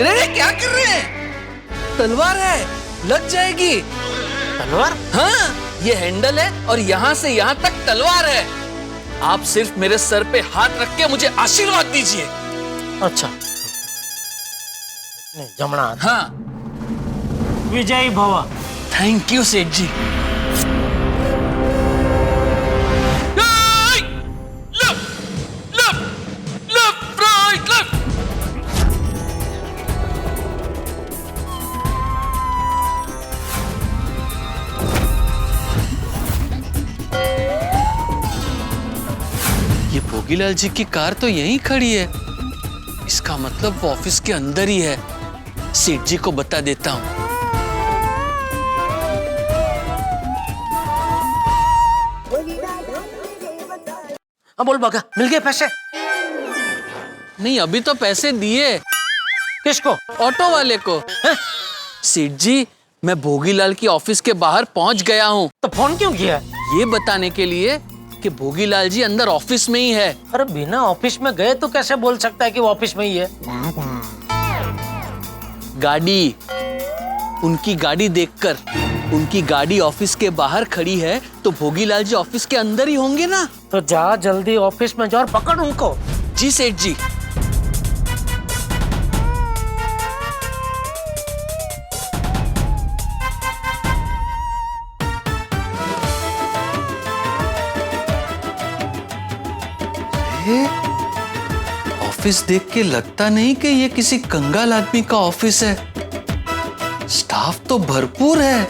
अरे क्या कर रहे हैं? तलवार है, लग जाएगी। तलवार? हाँ, ये हैंडल है और यहाँ से यहाँ तक तलवार है। आप सिर्फ मेरे सर पे हाथ रख के मुझे आशीर्वाद दीजिए। अच्छा, नहीं जमना हाथ। हाँ, विजयी भव। थैंक यू सेठ जी। ये भोगीलाल जी की कार तो यहीं खड़ी है। इसका मतलब वो ऑफिस के अंदर ही है। सेठ जी को बता देता हूँ। हाँ बोल बागा, मिल गए पैसे? नहीं, अभी तो पैसे दिए। किसको? ऑटो वाले को। सेठ जी, मैं भोगीलाल की ऑफिस के बाहर पहुंच गया हूँ। तो फोन क्यों किया? ये बताने के लिए कि भोगीलाल जी अंदर ऑफिस में ही है। अरे बिना ऑफिस में गए तो कैसे बोल सकता है कि वो ऑफिस में ही है? गाड़ी, उनकी गाड़ी देखकर, उनकी गाड़ी ऑफिस के बाहर खड़ी है तो भोगीलाल जी ऑफिस के अंदर ही होंगे ना। तो जा जल्दी ऑफिस में जा और पकड़ उनको। जी सेठ जी। ऑफिस देख के लगता नहीं कि ये किसी कंगाल आदमी का ऑफिस है। स्टाफ तो भरपूर है।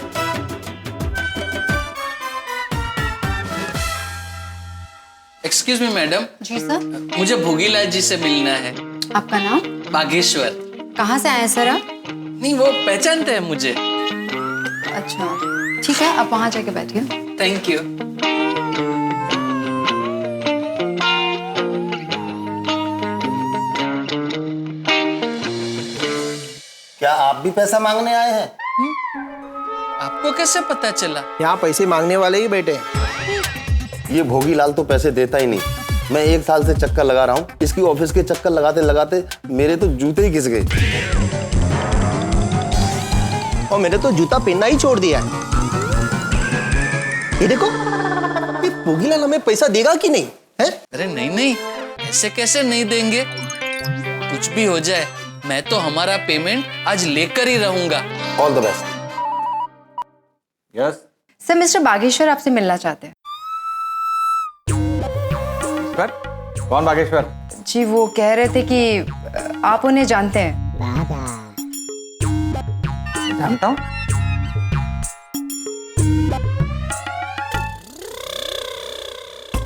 Excuse me madam. जी सर। मुझे भोगीलाल जी से मिलना है। आपका नाम? बागेश्वर। कहाँ से आए सर आप? नहीं, वो पहचानते हैं मुझे। अच्छा, ठीक है, आप वहाँ जाके बैठिए। Thank you. क्या आप भी पैसा मांगने आए हैं? आपको कैसे पता चला? यहाँ पैसे मांगने वाले ही बैठे हैं। ये भोगीलाल तो पैसे देता ही नहीं। मैं 1 साल से चक्कर लगा रहा हूँ। इसकी ऑफिस के चक्कर लगाते लगाते मेरे तो जूते ही घिस गए और मेरे तो जूता पहनना ही छोड़ दिया है। ये देखो, ये भोगीलाल हमें पैसा देगा कि नहीं है? अरे नहीं नहीं, ऐसे कैसे नहीं देंगे? कुछ भी हो जाए, मैं तो हमारा पेमेंट आज लेकर ही रहूंगा। All the best. Yes sir, mister Bageshwar आपसे मिलना चाहते हैं। सर, कौन बागेश्वर? जी, वो कह रहे थे कि आप उन्हें जानते हैं। जानता हूँ।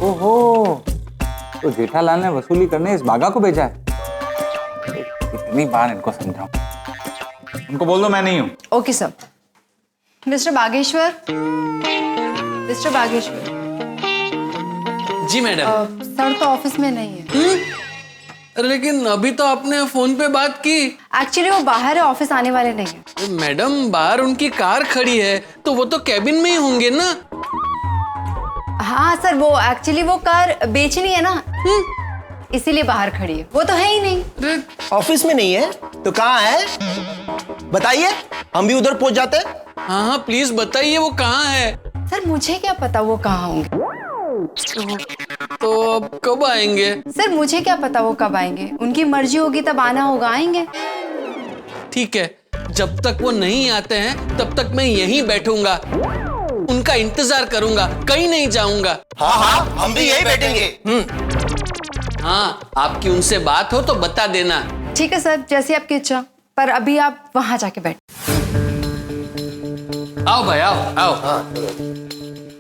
ओहो, तो जेठालाल ने वसूली करने इस बागा को भेजा है। कितनी बार इनको समझाऊं। उनको बोल दो मैं नहीं हूं। Okay sir. Mister Bageshwar, mister Bageshwar. जी मैडम। सर तो ऑफिस में नहीं है। लेकिन अभी तो आपने फोन पे बात की। एक्चुअली वो बाहर है, ऑफिस आने वाले नहीं है। मैडम, बाहर उनकी कार खड़ी है तो वो तो कैबिन में ही होंगे ना। हाँ सर, वो एक्चुअली वो कार बेचनी है ना, इसीलिए बाहर खड़ी है। वो तो है ही नहीं। ऑफिस में नहीं है तो कहाँ है? बताइए, हम भी उधर पहुंच जाते हैं। हाँ हाँ, प्लीज बताइए वो कहाँ है। सर, मुझे क्या पता वो कहाँ होंगे। तो अब कब आएंगे? सर, मुझे क्या पता वो कब आएंगे। उनकी मर्जी होगी तब आना होगा, आएंगे। ठीक है, जब तक वो नहीं आते हैं तब तक मैं यहीं बैठूंगा, उनका इंतजार करूंगा, कहीं नहीं जाऊंगा। हाँ हाँ, हम भी यही बैठेंगे। हाँ, आपकी उनसे बात हो तो बता देना। ठीक है सर, जैसी आपकी इच्छा। पर अभी आप वहां जाके बैठ। आओ भाई, आओ आओ।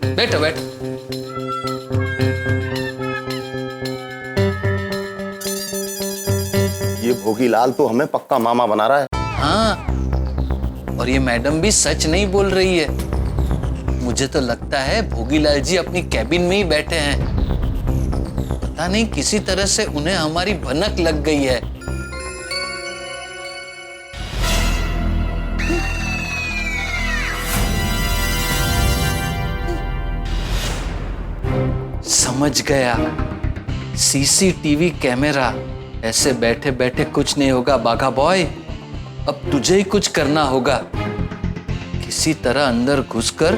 बैठो बैठो। ये भोगीलाल तो हमें पक्का मामा बना रहा है। हाँ, और ये मैडम भी सच नहीं बोल रही है। मुझे तो लगता है भोगीलाल जी अपनी कैबिन में ही बैठे हैं। पता नहीं किसी तरह से उन्हें हमारी भनक लग गई है। समझ गया, सीसीटीवी कैमरा। ऐसे बैठे बैठे कुछ नहीं होगा बाघा बॉय। अब तुझे ही कुछ करना होगा। किसी तरह अंदर घुसकर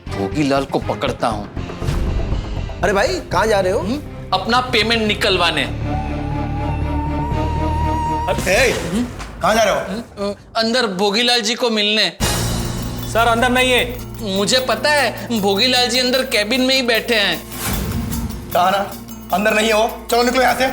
भोगीलाल को पकड़ता हूं। अरे भाई कहाँ जा रहे हो? अपना पेमेंट निकलवाने। कहाँ जा रहे हो? अंदर भोगीलाल जी को मिलने। सर अंदर नहीं है। मुझे पता है, भोगीलाल जी अंदर कैबिन में ही बैठे हैं। कहा ना अंदर नहीं है वो। चलो निकलो यहाँ से।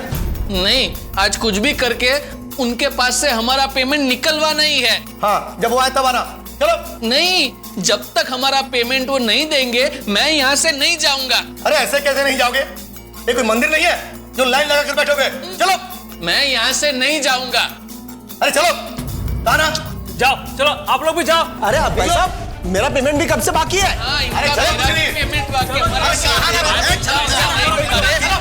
नहीं, आज कुछ भी करके उनके पास से हमारा पेमेंट निकलवाना ही है। हाँ जब वो आए तब आना। चलो। नहीं, जब तक हमारा पेमेंट वो नहीं देंगे मैं यहाँ से नहीं जाऊंगा। अरे ऐसे कैसे नहीं जाओगे? ये कोई मंदिर नहीं है जो लाइन लगा कर बैठोगे। चलो। मैं यहाँ से नहीं जाऊंगा। अरे चलो। कहा ना जाओ, चलो आप लोग भी जाओ। अरे भाई साहब मेरा पेमेंट भी कब से बाकी है। हाँ, इनका अरे चलो कुछ नहीं। पेमेंट बाकी है। हमारा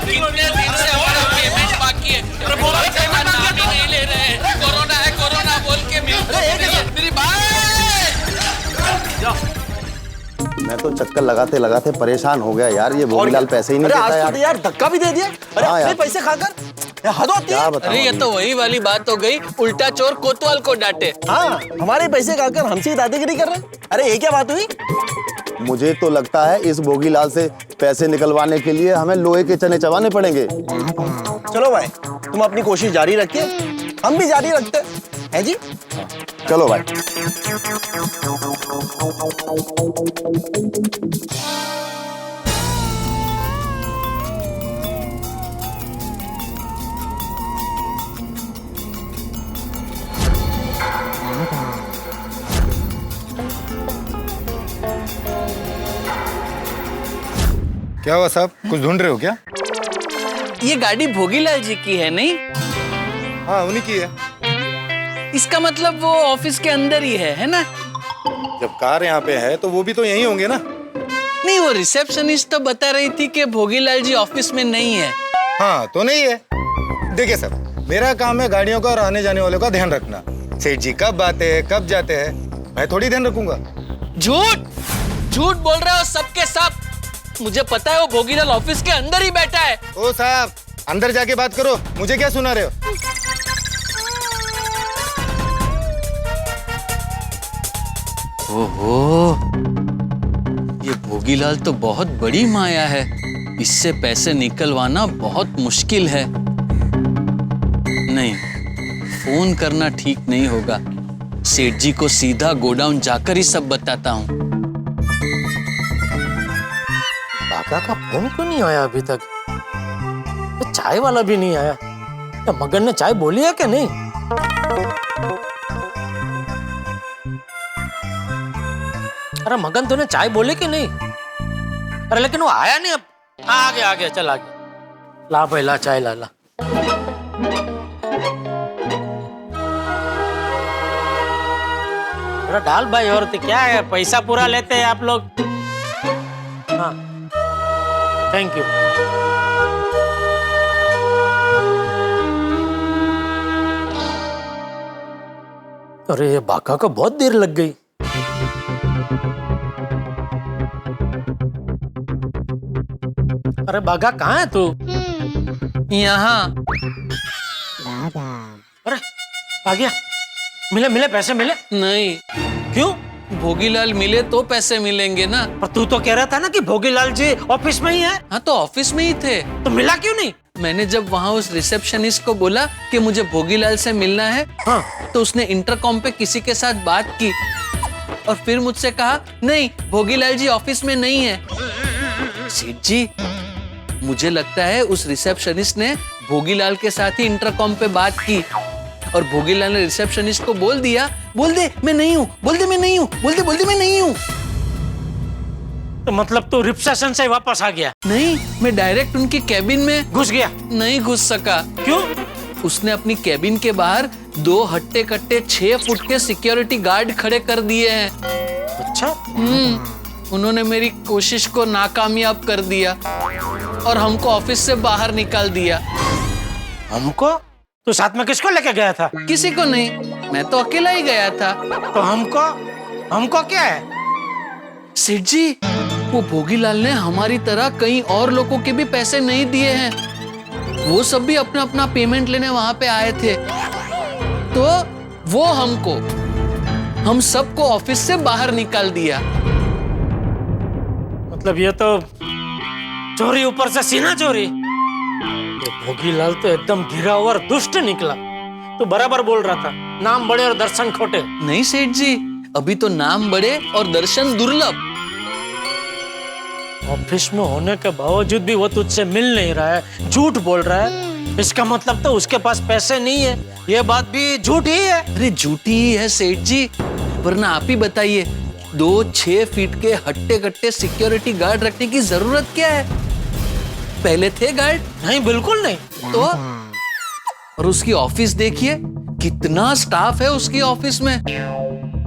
कितने दिन से हमारा पेमेंट बाकी है। पैसे का नाम ही नहीं ले रहे हैं। कोरोना है, कोरोना बोल के मेरी बात। मैं तो चक्कर लगाते लगाते परेशान हो गया यार, ये भोगीलाल पैसे ही नहीं अरे देता आज यार। तो यार धक्का भी दे दिया। अरे हाँ अपने यार। पैसे खाकर हद होती है। क्या बताऊं अरे ये तो वही वाली बात हो गई, उल्टा चोर कोतवाल को डांटे। हाँ हमारे पैसे खाकर हमसे दादागिरी कर रहे। अरे ये क्या बात हुई? मुझे तो लगता है इस भोगीलाल से पैसे निकलवाने के लिए हमें लोहे के चने चबाने पड़ेंगे। चलो भाई तुम अपनी कोशिश जारी रखिए, हम भी जारी रखते हैं जी। चलो भाई। क्या हुआ साहब, कुछ ढूंढ रहे हो क्या? ये गाड़ी भोगीलाल जी की है नहीं? हाँ उन्हीं की है। इसका मतलब वो ऑफिस के अंदर ही है ना? जब कार यहाँ पे है तो वो भी तो यहीं होंगे ना। नहीं, वो रिसेप्शनिस्ट तो बता रही थी कि भोगीलाल जी ऑफिस में नहीं है। हाँ तो नहीं है। देखिए सर, मेरा काम है गाड़ियों का और आने जाने वालों का ध्यान रखना। सेठ जी कब आते हैं कब जाते हैं मैं थोड़ी ध्यान रखूंगा। झूठ झूठ बोल रहे हो सबके सब। मुझे पता है वो भोगीलाल ऑफिस के अंदर ही बैठा है। ओ साहब अंदर जाके बात करो, मुझे क्या सुना रहे हो? ओहो, ये भोगीलाल तो बहुत बड़ी माया है। इससे पैसे निकलवाना बहुत मुश्किल है। नहीं, फोन करना ठीक नहीं होगा। सेठ जी को सीधा गोडाउन जाकर ही सब बताता हूँ। बाका का फोन क्यों नहीं आया अभी तक? तो चाय वाला भी नहीं आया। क्या मगन ने चाय बोली है क्या नहीं? अरे मगन तूने चाय बोली कि नहीं? अरे लेकिन वो आया नहीं। अब आ गया चल आ गया। ला भाई ला चाय ला। अरे डाल भाई, और तो क्या है, पैसा पूरा लेते हैं आप लोग। हाँ थैंक यू। अरे ये बाका को बहुत देर लग गई। अरे बागा कहाँ है तू? यहाँ। अरे आ गया। मिले पैसे मिले? नहीं। क्यों? भोगीलाल मिले तो पैसे मिलेंगे ना। पर तू तो कह रहा था ना कि भोगीलाल जी ऑफिस में ही है। हाँ तो ऑफिस में ही थे। तो मिला क्यों नहीं? मैंने जब वहाँ उस रिसेप्शनिस्ट को बोला कि मुझे भोगीलाल से मिलना है, हाँ तो उसने इंटरकॉम पे किसी के साथ बात की और फिर मुझसे कहा नहीं, भोगीलाल जी ऑफिस में नहीं है। सेठ जी, मुझे लगता है उस रिसेप्शनिस्ट ने भोगीलाल के साथ ही इंटरकॉम पे बात की और भोगीलाल ने रिसेप्शनिस्ट को बोल दिया, बोल दे मैं नहीं हूँ, बोल दे मैं नहीं हूँ, बोल दे मैं नहीं हूँ। तो मतलब तू रिसेप्शन से वापस आ गया? नहीं, मैं डायरेक्ट उनकी कैबिन में घुस गया? नहीं घुस सका। क्यों? उसने अपनी कैबिन के बाहर 2 हट्टे कट्टे 6 फुट के सिक्योरिटी गार्ड खड़े कर दिए हैं। अच्छा। उन्होंने मेरी कोशिश को नाकामयाब कर दिया और हमको ऑफिस से बाहर निकाल दिया। हमको? तो साथ में किसको लेके गया था? किसी को नहीं, मैं तो अकेला ही गया था। तो हमको क्या है? सेठ जी, वो भोगीलाल ने हमारी तरह कई और लोगों के भी पैसे नहीं दिए हैं। वो सब भी अपना अपना पेमेंट लेने वहां पे आए थे। तो वो हम सबको ऑफिस से बाहर निकाल दिया। मतलब ये तो चोरी ऊपर से सीना चोरी। ये भोगीलाल तो एकदम गिरा हुआ और दुष्ट निकला। तो बराबर बोल रहा था, नाम बड़े और दर्शन खोटे। नहीं सेठ जी, अभी तो नाम बड़े और दर्शन दुर्लभ। ऑफिस में होने के बावजूद भी वो तुझसे मिल नहीं रहा है, झूठ बोल रहा है। इसका मतलब तो उसके पास पैसे नहीं है। ये बात भी झूठ ही है। अरे झूठी ही है सेठ जी, वरना आप ही बताइए, 2-6 फीट के हट्टे कट्टे सिक्योरिटी गार्ड रखने की जरूरत क्या है? पहले थे गार्ड? नहीं, बिल्कुल नहीं। तो और उसकी ऑफिस देखिए, कितना स्टाफ है उसकी ऑफिस में।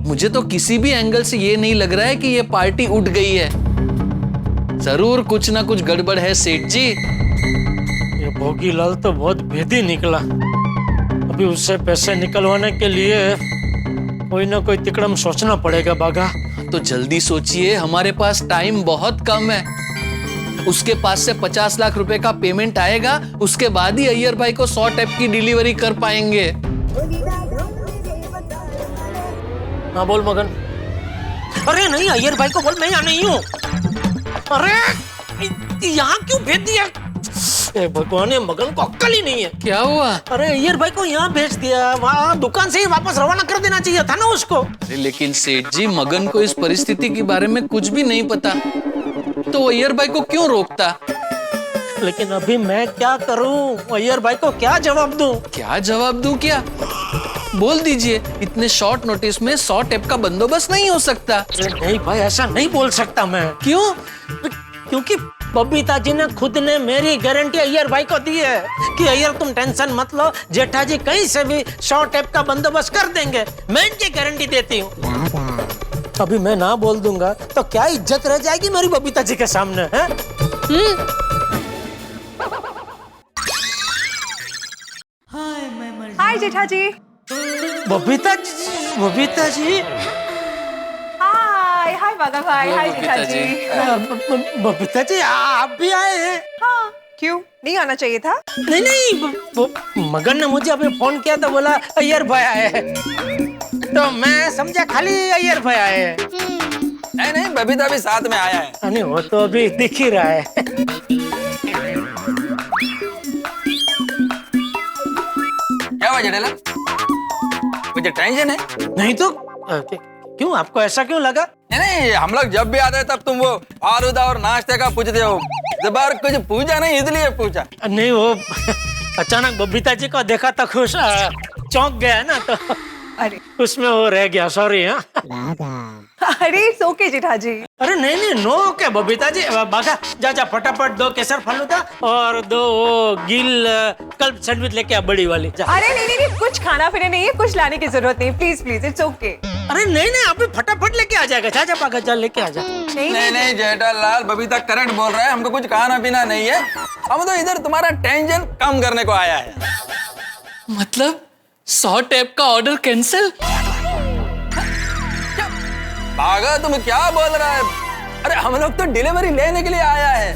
मुझे तो किसी भी एंगल से ये नहीं लग रहा है कि ये पार्टी उठ गई है। जरूर कुछ ना कुछ गड़बड़ है सेठ जी। ये भोगीलाल तो बहुत भेदी निकला। अभी उससे पैसे निकलवाने के लिए कोई ना कोई तिकड़म सोचना पड़ेगा बागा। तो जल्दी सोचिए, हमारे पास टाइम बहुत कम है। उसके पास से 50 लाख रुपए का पेमेंट आएगा, उसके बाद ही अय्यर भाई को 100 टैप की डिलीवरी कर पाएंगे। हाँ बोल मगन। अरे नहीं, अय्यर भाई को बोल मैं यहाँ नहीं हूँ। अरे यहाँ क्यों भेज दिया? भगवान, मगन को अक्ल ही नहीं है। क्या हुआ? अरे अय्यर भाई को यहाँ भेज दिया, वहाँ दुकान से ही वापस रवाना कर देना चाहिए था ना उसको। अरे लेकिन सेठ जी, मगन को इस परिस्थिति के बारे में कुछ भी नहीं पता, तो अय्यर भाई को क्यों रोकता? लेकिन अभी मैं क्या करूं? अय्यर भाई को क्या जवाब दूं? क्या जवाब दूं? क्या बोल दीजिए, इतने शॉर्ट नोटिस में 100 टैप का बंदोबस्त नहीं हो सकता। नहीं भाई, ऐसा नहीं बोल सकता मैं। क्यों? क्योंकि बबीता जी ने खुद ने मेरी गारंटी अय्यर भाई को दी है कि अय्यर तुम टेंशन मत लो, जेठा जी कहीं से भी 100 टैप का बंदोबस्त कर देंगे। मैं इनकी गारंटी देती हूँ। अभी मैं ना बोल दूंगा तो क्या इज्जत रह जाएगी मेरी बबीता जी के सामने, है? हाय जेठा जी। बबीता जी। हाय हाय बागा भाई। हाय जेठा जी। बबीता जी, आप भी आए हैं? हाँ, क्यों नहीं आना चाहिए था? नहीं, मगन ने मुझे अभी फोन किया था, बोला अय्यर भाई आए हैं, तो मैं समझा खाली अय्यर भाई आए हैं। नहीं, बबीता भी साथ में आया है। नहीं, वो तो अभी दिख ही रहा है। क्या हुआ जेठेला? मुझे टेंशन है? नहीं तो क्यों, आपको ऐसा क्यों लगा? नहीं, हम लोग जब भी आते हैं तब तुम वो फालूदा और नाश्ते का पूछते हो। इस बार कुछ पूछा नहीं, इसलिए पूछा। नहीं, वो अचानक बबीता जी को देखा तो खुश चौंक गया ना, तो अरे उसमें वो रह गया। सॉरी। हाँ, अरे इट्स ओके जेठा जी। अरे नहीं, नो ओके बबीता जी। बागा, जा फटाफट 2 केसर फालूदा और 2 वो गिल कल्प सैंडविच लेके आ, बड़ी वाली। जा। अरे नहीं, कुछ खाना पीना नहीं है, कुछ लाने की जरूरत नहीं। Please it's okay. अरे नहीं, अभी फटाफट लेके आ जाएगा। जा बागा, जा लेके आ जा। नहीं जेठालाल, बबीता करेक्ट बोल रहा है। हमको कुछ खाना पीना नहीं है, हम तो इधर तुम्हारा टेंशन कम करने को आया है। मतलब 100 टैप का ऑर्डर कैंसिल? बागा, तुम क्या बोल रहा है? अरे हम लोग तो डिलीवरी लेने के लिए आया है।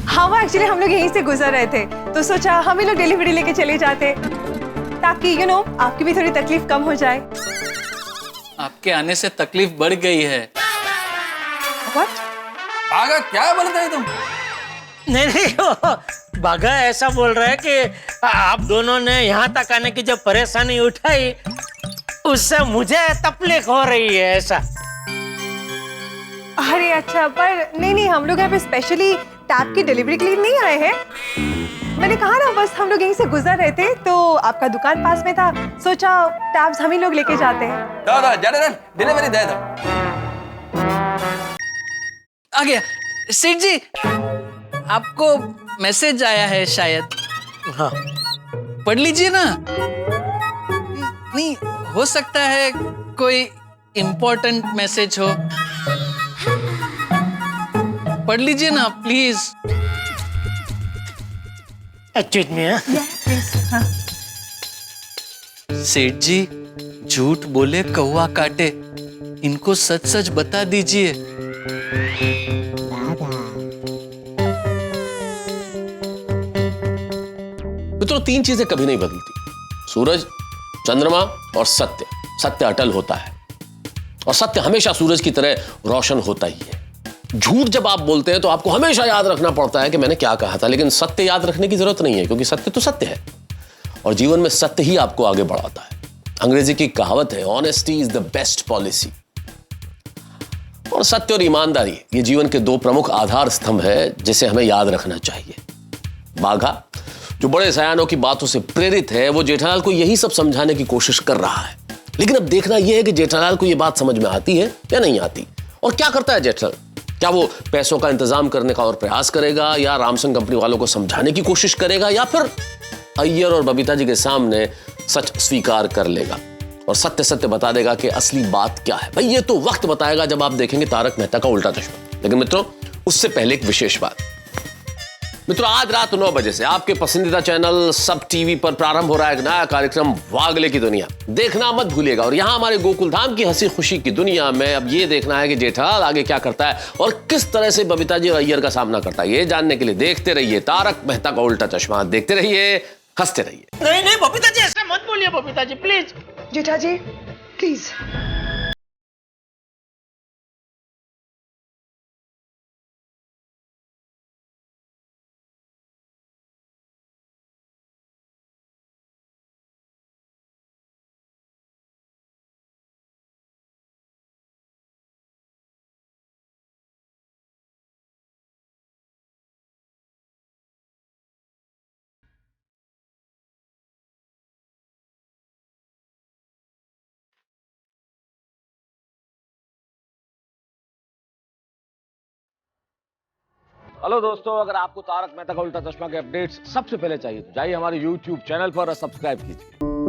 हाँ, एक्चुअली हम लोग यहीं से गुजर रहे थे, तो सोचा हम ही लोग डिलीवरी लेके चले जाते, ताकि आपकी भी थोड़ी तकलीफ कम हो जाए। आपके आने से तकलीफ बढ़ गई है। What? बागा, क्या बोलते हैं तुम? नहीं, बागा ऐसा बोल रहा है कि आप दोनों ने यहाँ तक आने की जो परेशानी उठाई, उससे मुझे तकलीफ हो रही है, ऐसा। अरे अच्छा, पर नहीं, हम लोग यहाँ पे स्पेशली टैप की डिलीवरी के लिए नहीं आए हैं। मैंने कहा ना, बस हम लोग यहीं से गुजर रहे थे, तो आपका दुकान पास में था, सोचा टैब्स हम ही लोग लेके जाते हैं। दो डिलीवरी दे दो। आ गया सेठ जी, आपको मैसेज आया है शायद। हाँ, पढ़ लीजिए ना। नहीं, हो सकता है कोई इम्पोर्टेंट मैसेज हो। पढ़ लीजिए ना प्लीज। एक्चुअली में सेठ जी, झूठ बोले कौवा काटे, इनको सच सच बता दीजिए। मित्रों, 3 चीजें कभी नहीं बदलती: सूरज, चंद्रमा और सत्य, सत्य अटल होता है और सत्य हमेशा सूरज की तरह रोशन होता ही है। झूठ जब आप बोलते हैं तो आपको हमेशा याद रखना पड़ता है कि मैंने क्या कहा था, लेकिन सत्य याद रखने की जरूरत नहीं है, क्योंकि सत्य तो सत्य है और जीवन में सत्य ही आपको आगे बढ़ाता है। अंग्रेजी की कहावत है, honesty is the best policy. और सत्य और ईमानदारी ये जीवन के दो प्रमुख आधार स्तंभ है जिसे हमें याद रखना चाहिए। बाघा जो बड़े सयानों की बातों से प्रेरित है, वो जेठालाल को यही सब समझाने की कोशिश कर रहा है, लेकिन अब देखना यह है कि जेठालाल को यह बात समझ में आती है या नहीं आती, और क्या करता है जेठालाल। क्या वो पैसों का इंतजाम करने का और प्रयास करेगा, या रामसन कंपनी वालों को समझाने की कोशिश करेगा, या फिर अय्यर और बबीता जी के सामने सच स्वीकार कर लेगा और सत्य सत्य बता देगा कि असली बात क्या है। भाई ये तो वक्त बताएगा जब आप देखेंगे तारक मेहता का उल्टा चश्मा। लेकिन मित्रों, उससे पहले एक विशेष बात। मित्रों, आज रात 9 बजे से आपके पसंदीदा चैनल सब टीवी पर प्रारंभ हो रहा है एक नया कार्यक्रम, वागले की दुनिया। देखना मत भूलिएगा। और यहां हमारे गोकुल धाम की हंसी खुशी की दुनिया में अब ये देखना है कि जेठालाल आगे क्या करता है और किस तरह से बबीता जी और अय्यर का सामना करता है। ये जानने के लिए देखते रहिए तारक मेहता का उल्टा चश्मा। देखते रहिए, हंसते रहिए। नहीं नहीं बबीता जी, ऐसे मत बोलिए Babita ji, please. Jetha ji please. Hello दोस्तों, अगर आपको तारक मेहता का उल्टा चश्मा के अपडेट्स सबसे पहले चाहिए तो जाइए हमारे YouTube चैनल पर और सब्सक्राइब कीजिए।